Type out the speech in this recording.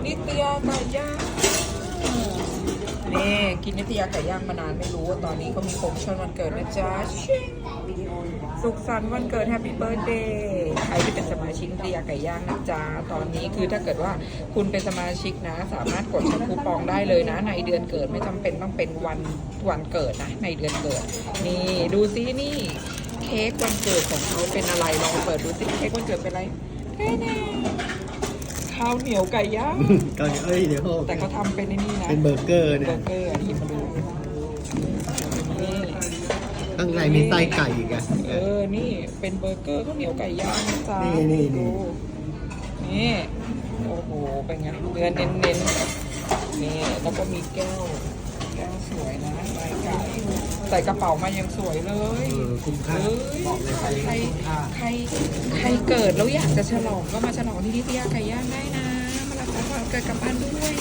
นิตยาไก่ย่างนี่กินนิตยาไก่ย่างมานานไม่รู้ว่าตอนนี้เขามีโปรโมชั่นวันเกิดนะจ๊ะสุขสันต์วันเกิดแฮปปี้เบิร์ดเดย์ใครที่เป็นสมาชิกนิตยาไก่ย่างนะจ๊ะตอนนี้คือถ้าเกิดว่าคุณเป็นสมาชิกนะ สามารถกดใช้คูปองได้เลยนะในเดือนเกิดไม่จำเป็นต้องเป็นวันเกิดนะในเดือนเกิดนี่ดูซินี่เค้กวันเกิดของเขาเป็นอะไรลองเปิดดูซิเค้กวันเกิดเป็นอะไรแน่ๆข้าวเหนียวไก่ย่าง ก็เดี๋ยว แต่เขาทำเป็นนี่นะ เป็นเบอร์เกอร์ เบ เนี่ อย ร์เกอร์นี่มาดูนี่ ข้างในมีไส้ไก่อีกอ่ะ นี่เป็นเบอร์เกอร์ข้าวเหนียวไก่ย่างนะจ๊ะ นี่ ดูนี่โอ้โหเป็นไงเนื้อเน้นๆนี่แล้วก็มีแก้วสวยนะลายไก่ใส่กระเป๋ามายังสวยเลย คุ้มค่าบอกเลยใครคุ้มค่า ใครเกิดแล้วอยากจะฉลองก็มาฉลองที่นิตยาไก่ย่างได้นะมารับวันเกิดกลับบ้านด้วย